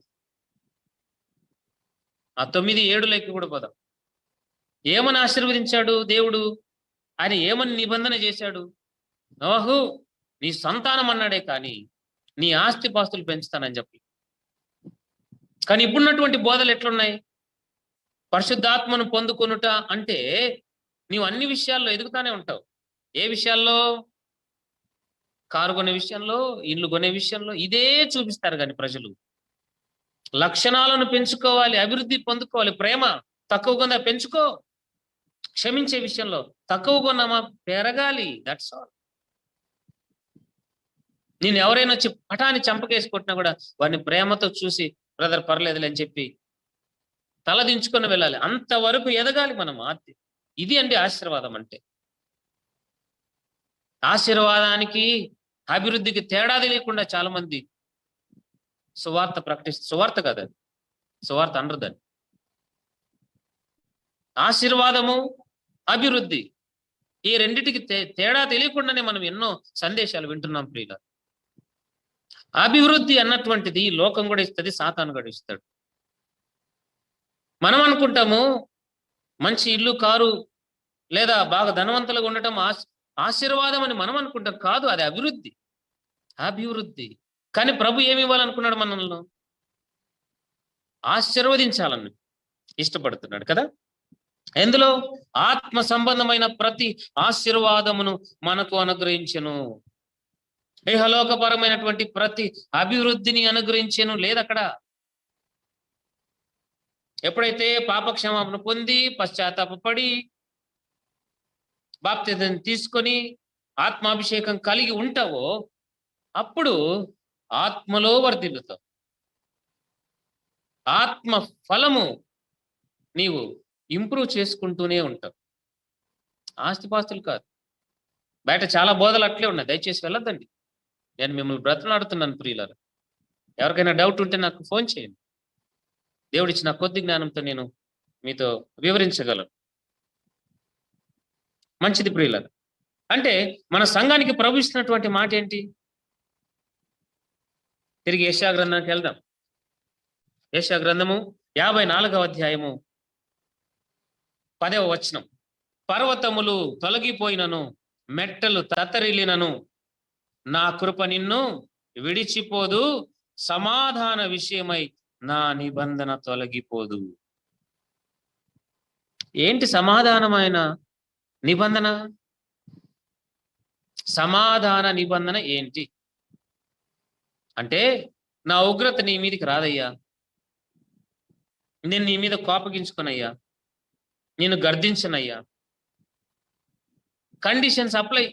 A: ఆ 9:7లోకి కూడా పోదాం. ఏమని ఆశీర్వదించాడు దేవుడు? ఆయన ఏమని నిబంధన చేశాడు? నోహు నీ సంతానం అన్నాడే కానీ నీ ఆస్తిపాస్తులు పెంచుతానని చెప్పి. కానీ ఇప్పుడున్నటువంటి బోధలు ఎట్లున్నాయి? పరిశుద్ధాత్మను పొందుకొనుట అంటే నీవు అన్ని విషయాల్లో ఎదుగుతానే ఉంటావు. ఏ విషయాల్లో? కారు కొనే విషయంలో, ఇల్లు కొనే విషయంలో ఇదే చూపిస్తారు. కానీ ప్రజలు లక్షణాలను పెంచుకోవాలి, అభివృద్ధి పొందుకోవాలి, ప్రేమ, తక్కువగా ఉందా పెంచుకో. క్షమించే విషయంలో తక్కువగా ఉన్నామా పెరగాలి. That's all. నేను ఎవరైనా వచ్చి పటాన్ని చంపకేసి కొట్టినా కూడా వాడిని ప్రేమతో చూసి బ్రదర్ పర్లేదులే అని చెప్పి తలదించుకొని వెళ్ళాలి. అంతవరకు ఎదగాలి మనం. ఇది అండి ఆశీర్వాదం అంటే. ఆశీర్వాదానికి అభివృద్ధికి తేడా తెలియకుండా చాలా మంది సువార్త సువార్త కాదు అది, సువార్త అనరు దాన్ని. ఆశీర్వాదము, అభివృద్ధి, ఈ రెండిటికి తేడా తెలియకుండానే మనం ఎన్నో సందేశాలు వింటున్నాం ప్రియుల. అభివృద్ధి అన్నటువంటిది లోకం కూడా ఇస్తుంది, సాతాను కూడా ఇస్తాడు. మనం అనుకుంటాము మంచి ఇల్లు, కారు లేదా బాగా ధనవంతులుగా ఉండటం ఆశీర్వాదం అని మనం అనుకుంటాం. కాదు, అది అభివృద్ధి. అభివృద్ధి. కానీ ప్రభు ఏమి ఇవ్వాలనుకున్నాడు? మనల్ని ఆశీర్వదించాలని ఇష్టపడుతున్నాడు కదా. ఎందులో? ఆత్మ సంబంధమైన ప్రతి ఆశీర్వాదమును మనకు అనుగ్రహించెను. ఇహలోకపరమైనటువంటి ప్రతి అభివృద్ధిని అనుగ్రహించెను లేదక్కడ. ఎప్పుడైతే పాపక్షమాపణ పొంది పశ్చాత్తాపడి బాప్తిజం తీసుకొని ఆత్మాభిషేకం కలిగి ఉంటావో అప్పుడు ఆత్మలో వర్ధిల్లుతావు. ఆత్మ ఫలము నీవు ఇంప్రూవ్ చేసుకుంటూనే ఉంటావు. ఆస్తిపాస్తులు కాదు. బయట చాలా బోధలు అట్లే ఉన్నాయి, దయచేసి వెళ్ళొద్దండి. నేను మిమ్మల్ని బ్రతలాడుతున్నాను ప్రియులారా. ఎవరికైనా డౌట్ ఉంటే నాకు ఫోన్ చేయండి. దేవుడిచ్చిన కొద్ది జ్ఞానంతో నేను మీతో వివరించగలను. మంచిది ప్రియులారా. అంటే మన సంఘానికి ప్రభు ఇస్తున్నటువంటి మాట ఏంటి? తిరిగి యెషయా గ్రంథానికి వెళ్దాం. యెషయా గ్రంథము 54వ అధ్యాయము 10వ వచనం. పర్వతములు తొలగిపోయినను, మెట్టలు తత్తరిల్లినను, నా కృప నిన్ను విడిచిపోదు, సమాధాన విషయమై నా నిబంధన తొలగిపోదు. ఏంటి సమాధానమైన నిబంధన? సమాధాన నిబంధన ఏంటి అంటే, నా ఉగ్రత నీ మీదకి రాదయ్యా, నేను నీ మీద కోపగించుకునయ్యా, నేను గర్దించనయ్యా. Conditions apply.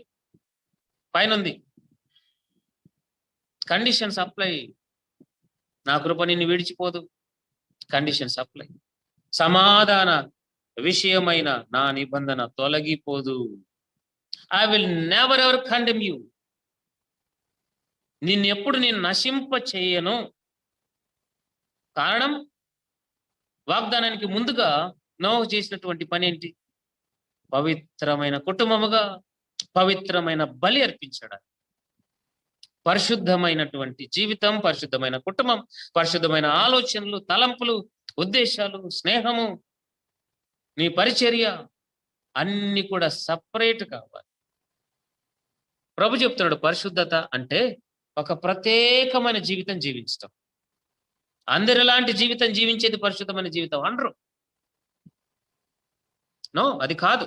A: పైనుంది కండిషన్స్ అప్లై. నా కృప నిన్ను విడిచిపోదు, కండిషన్స్ అప్లై. సమాధాన విషయమైన నా నిబంధన తొలగిపోదు. I will never ever condemn you. నిన్నెప్పుడు నేను నశింప చేయను. కారణం, వాగ్దానానికి ముందుగా నోహు చేసినటువంటి పని ఏంటి? పవిత్రమైన కుటుంబముగా పవిత్రమైన బలి అర్పించడానికి. పరిశుద్ధమైనటువంటి జీవితం, పరిశుద్ధమైన కుటుంబం, పరిశుద్ధమైన ఆలోచనలు, తలంపులు, ఉద్దేశాలు, స్నేహము, నీ పరిచర్య అన్ని కూడా సపరేట్ కావాలి. ప్రభు చెప్తున్నాడు పరిశుద్ధత అంటే ఒక ప్రత్యేకమైన జీవితం జీవించటం. అందరిలాంటి జీవితం జీవించేది పరిశుద్ధమైన జీవితం అనరు. నో, అది కాదు.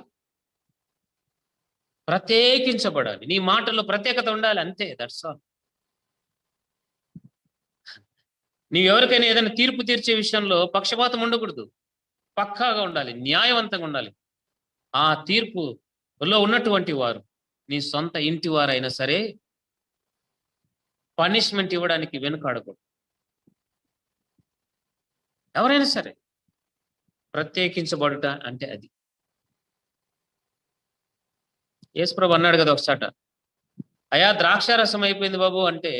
A: ప్రత్యేకించబడాలి. నీ మాటల్లో ప్రత్యేకత ఉండాలి, అంతే. That's all. నీవు ఎవరికైనా ఏదైనా తీర్పు తీర్చే విషయంలో పక్షపాతం ఉండకూడదు. పక్కాగా ఉండాలి, న్యాయవంతంగా ఉండాలి. ఆ తీర్పులో ఉన్నటువంటి వారు నీ సొంత ఇంటి వారైనా సరే పనిష్మెంట్ ఇవ్వడానికి వెనుకాడకూడదు. ఎవరైనా సరే ప్రత్యేకించబడుట అంటే అది. యేసుప్రభు అన్నాడు కదా ఒకసాట, అయా ద్రాక్షారసం అయిపోయింది బాబు అంటే,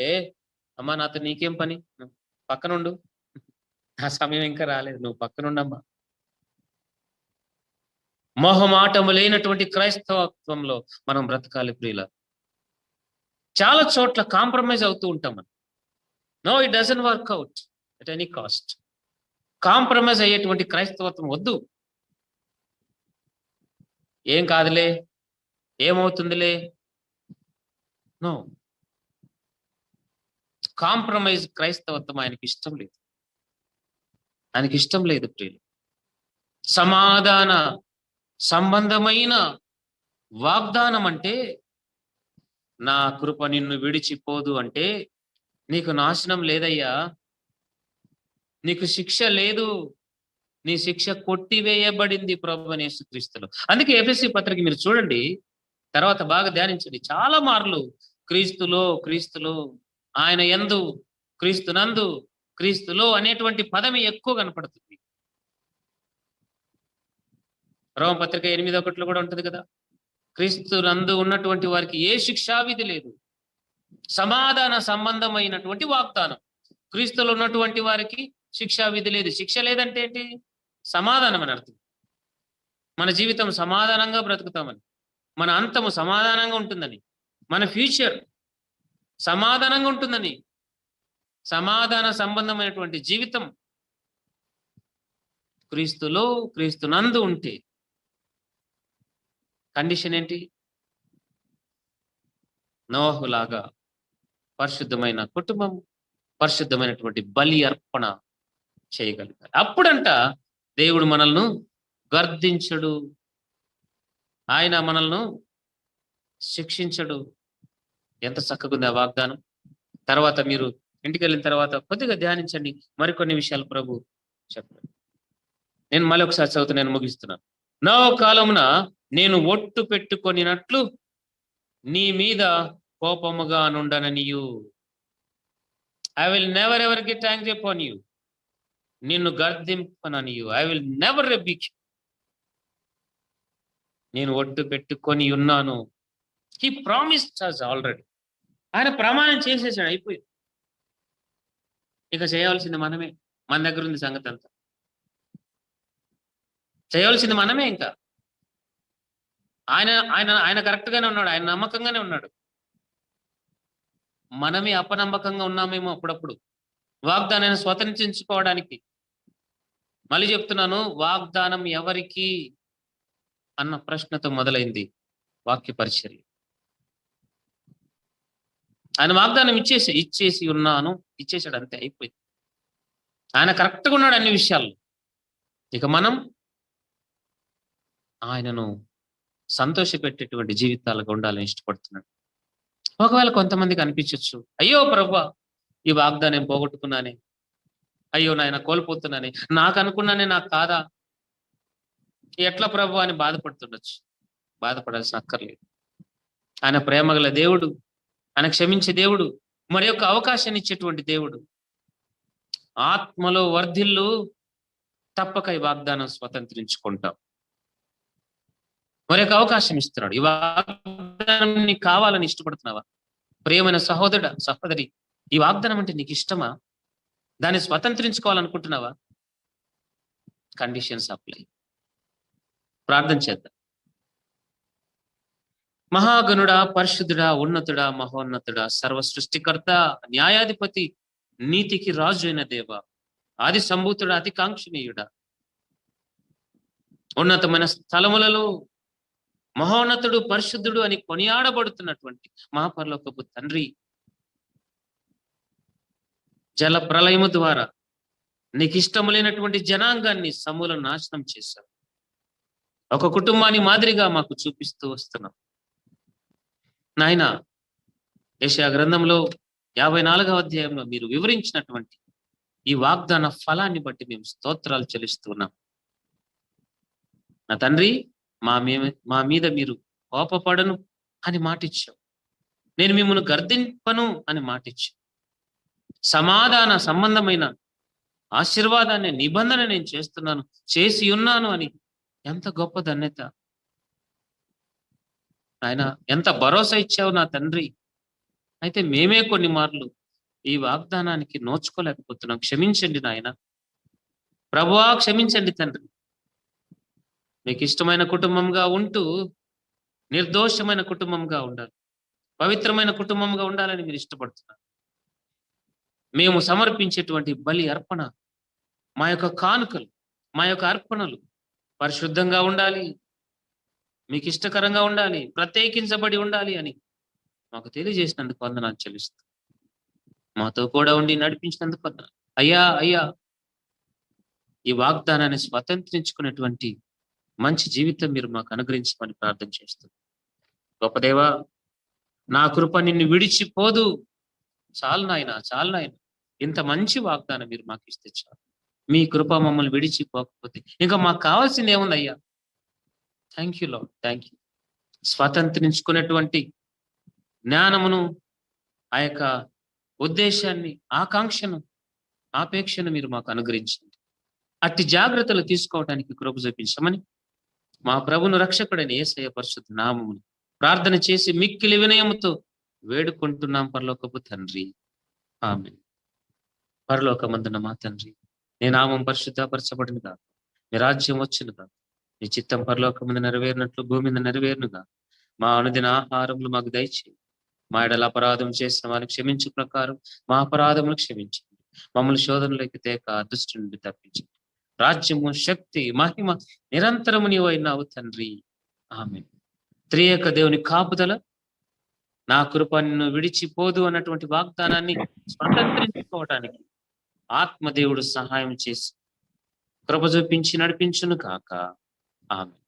A: అమ్మా నాతో నీకేం పని, పక్కనుండు, నా సమయం ఇంకా రాలేదు, నువ్వు పక్కనుండమ్మా. మొహమాటము లేనటువంటి క్రైస్తవత్వంలో మనం బ్రతకాలి ప్రియుల. చాలా చోట్ల కాంప్రమైజ్ అవుతూ ఉంటాం మనం. No, it doesn't work out at any cost. Compromise అయ్యేటువంటి క్రైస్తవత్వం వద్దు. ఏం కాదులే, ఏమవుతుందిలే, నో. కాంప్రమైజ్ క్రైస్తవత్వం ఆయనకి ఇష్టం లేదు. ఆయనకి ఇష్టం లేదు ప్రియులు. సమాధాన సంబంధమైన వాగ్దానం అంటే, నా కృప నిన్ను విడిచిపోదు అంటే, నీకు నాశనం లేదయ్యా, నీకు శిక్ష లేదు, నీ శిక్ష కొట్టివేయబడింది ప్రభు అని యేసుక్రీస్తులో. అందుకే ఎఫెసీ పత్రిక మీరు చూడండి, తర్వాత బాగా ధ్యానించండి. చాలా మార్లు క్రీస్తులో, క్రీస్తులో, ఆయన యందు, క్రీస్తునందు, క్రీస్తులో అనేటువంటి పదమే ఎక్కువ కనపడుతుంది. రోమపత్రిక 8:1 కూడా ఉంటుంది కదా, క్రీస్తు నందు ఉన్నటువంటి వారికి ఏ శిక్షావిధి లేదు, సమాధాన సంబంధమైనటువంటి వాగ్దానం. క్రీస్తులో ఉన్నటువంటి వారికి శిక్షావిధి లేదు. శిక్ష లేదంటే ఏంటి? సమాధానం అని అర్థం. మన జీవితం సమాధానంగా బ్రతుకుతామని, మన అంతము సమాధానంగా ఉంటుందని, మన ఫ్యూచర్ సమాధానంగా ఉంటుందని, సమాధాన సంబంధమైనటువంటి జీవితం క్రీస్తులో, క్రీస్తునందు ఉంటే కండిషన్ ఏంటి? నోహులాగా పరిశుద్ధమైన కుటుంబం, పరిశుద్ధమైనటువంటి బలి అర్పణ చేయగలిగారు. అప్పుడంట దేవుడు మనల్ని గర్దించడు, ఆయన మనల్ని శిక్షించడు. ఎంత చక్కగా ఉంది ఆ వాగ్దానం. తర్వాత మీరు ఇంటికి వెళ్ళిన తర్వాత కొద్దిగా ధ్యానించండి, మరికొన్ని విషయాలు ప్రభు చెప్పారు. నేను మళ్ళీ ఒకసారి చదువుతూ నేను ముగిస్తున్నాను. నా కాలమున నేను ఒట్టు పెట్టుకొనినట్లు నీ మీద కోపముగా నుండననియు. I will never ever get angry upon you. నిన్ను గర్దింపననియు. I will never rebuke. నేను ఒట్టు పెట్టుకొని ఉన్నాను. He promised us already. ఆయన ప్రమాణం చేసేసాడు, అయిపోయింది. ఇక చేయవలసింది మనమే. మన దగ్గర ఉంది సంగతి అంతా. చేయవలసింది మనమే. ఇంకా ఆయన ఆయన ఆయన కరెక్ట్ గానే ఉన్నాడు, ఆయన నమ్మకంగానే ఉన్నాడు. మనమే అపనమ్మకంగా ఉన్నామేమో అప్పుడప్పుడు వాగ్దానాన్ని స్వతంత్రించుకోవడానికి. మళ్ళీ చెప్తున్నాను, వాగ్దానం ఎవరికి అన్న ప్రశ్నతో మొదలైంది వాక్య పరిచర్య. ఆయన వాగ్దానం ఇచ్చేసి ఉన్నాను, ఇచ్చేసాడు, అంతే, అయిపోయింది. ఆయన కరెక్ట్గా ఉన్నాడు అన్ని విషయాల్లో. ఇక మనం ఆయనను సంతోషపెట్టేటువంటి జీవితాలుగా ఉండాలని ఇష్టపడుతున్నాడు. ఒకవేళ కొంతమందికి అనిపించవచ్చు, అయ్యో ప్రభువా, ఈ వాగ్దానం పోగొట్టుకున్నానే, అయ్యో నాయన కోల్పోతున్నానే, నాకు అనుకున్నానే నాకు కాదా, ఎట్లా ప్రభు అని బాధపడుతుండొచ్చు. బాధపడాల్సిన అక్కర్లేదు. ఆయన ప్రేమగల దేవుడు, ఆయన క్షమించే దేవుడు, మరి యొక్క అవకాశాన్ని ఇచ్చేటువంటి దేవుడు. ఆత్మలో వర్ధిల్లు, తప్పక ఈ వాగ్దానం స్వతంత్రించుకుంటాం. మరి యొక్క అవకాశం ఇస్తున్నాడు. ఈ వాగ్దానం నీకు కావాలని ఇష్టపడుతున్నావా? ప్రియమైన సహోదరుడా, సహోదరి, ఈ వాగ్దానం అంటే నీకు ఇష్టమా? దాన్ని స్వతంత్రించుకోవాలనుకుంటున్నావా? Conditions apply. ప్రార్థన చేద్దాం. మహాగణుడా, పరిశుద్ధుడా, ఉన్నతుడా, మహోన్నతుడా, సర్వ సృష్టికర్త, న్యాయాధిపతి, నీతికి రాజు అయిన దేవ, ఆది సంభూతుడా, అతి కాంక్షణీయుడా, ఉన్నతమైన స్థలములలో మహోన్నతుడు, పరిశుద్ధుడు అని కొనియాడబడుతున్నటువంటి మహాపరలోకపు తండ్రి, జల ప్రళయము ద్వారా నీకు ఇష్టం లేనటువంటి జనాంగాన్ని సమూలం నాశనం చేశావు. ఒక కుటుంబాన్ని మాదిరిగా మాకు చూపిస్తూ వస్తున్నాం నాయన. యెషయా గ్రంథంలో 54వ అధ్యాయంలో మీరు వివరించినటువంటి ఈ వాగ్దాన ఫలాన్ని బట్టి మేము స్తోత్రాలు చెల్లిస్తున్నాం. నా తండ్రి, మా మీద మీరు కోపపడను అని మాటిచ్చావు. నేను మిమ్మల్ని గర్దింపను అని మాటిచ్చావు. సమాధాన సంబంధమైన ఆశీర్వాదాన్ని, నిబంధన నేను చేస్తున్నాను, చేసి ఉన్నాను అని ఎంత గొప్ప ధన్యత ఆయన, ఎంత భరోసా ఇచ్చావు నా తండ్రి. అయితే మేమే కొన్ని మార్లు ఈ వాగ్దానానికి నోచుకోలేకపోతున్నాం. క్షమించండి నాయన. ప్రభువా, క్షమించండి తండ్రి. మీకు ఇష్టమైన కుటుంబంగా ఉంటూ నిర్దోషమైన కుటుంబంగా ఉండాలి, పవిత్రమైన కుటుంబంగా ఉండాలని మీరు ఇష్టపడుతున్నారు. మేము సమర్పించేటువంటి బలి అర్పణ, మా యొక్క కానుకలు, మా యొక్క అర్పణలు పరిశుద్ధంగా ఉండాలి, మీకు ఇష్టకరంగా ఉండాలి, ప్రత్యేకించబడి ఉండాలి అని మాకు తెలియజేసినందుకు వందనాలు చెల్లిస్తాం. మాతో కూడా ఉండి నడిపించినందుకు వందనాలు. అయ్యా, ఈ వాగ్దానాన్ని స్వతంత్రించుకునేటువంటి మంచి జీవితం మీరు మాకు అనుగ్రహించమని ప్రార్థన చేస్తున్నాం. గొప్ప దేవా, నా కృప నిన్ను విడిచిపోదు. చాలు నాయన, చాలు నాయన. ఇంత మంచి వాగ్దానం మీరు మాకు ఇస్తే చాలు. మీ కృప మమ్మల్ని విడిచిపోకపోతే ఇంకా మాకు కావాల్సింది ఏముందయ్యా? Thank you Lord, thank you. స్వతంత్రించుకునేటువంటి జ్ఞానమును, ఆ యొక్క ఉద్దేశాన్ని, ఆకాంక్షను, ఆపేక్షను మీరు మాకు అనుగ్రహించండి. అట్టి జాగ్రత్తలు తీసుకోవడానికి కృప చూపించమని మా ప్రభును రక్షకుడైన యేసయ్య పరిశుద్ధ నామమును ప్రార్థన చేసి మిక్కిలి వినయముతో వేడుకుంటున్నాం పరలోకపు తండ్రి. ఆమేన్. పరలోకమందున మా తండ్రి, నీ నామం పరిశుద్ధపరచబడినగా, నీ రాజ్యం వచ్చునుగా, నీ చిత్తం పరలోకమందు నెరవేరినట్లు భూమి మీద నెరవేరునుగా. మా అనుదిన ఆహారములు మాకు దయచేయి. మా ఎడల అపరాధం చేసిన వారిని క్షమించు ప్రకారం మా అపరాధములు క్షమించండి. మమ్మల్ని శోధనలోకి తేక దుష్టు నుండి తప్పించండి. రాజ్యము, శక్తి, మహిమ నిరంతరము నీవు అయినావు తండ్రి. ఆమేన్. త్రియేక దేవుని కాపుదల, నా కృప నిన్ను విడిచిపోదు అన్నటువంటి వాగ్దానాన్ని స్వతంత్రించుకోవటానికి ఆత్మదేవుడు సహాయం చేసి కృప చూపించి నడిపించును కాక. ఆమేన్.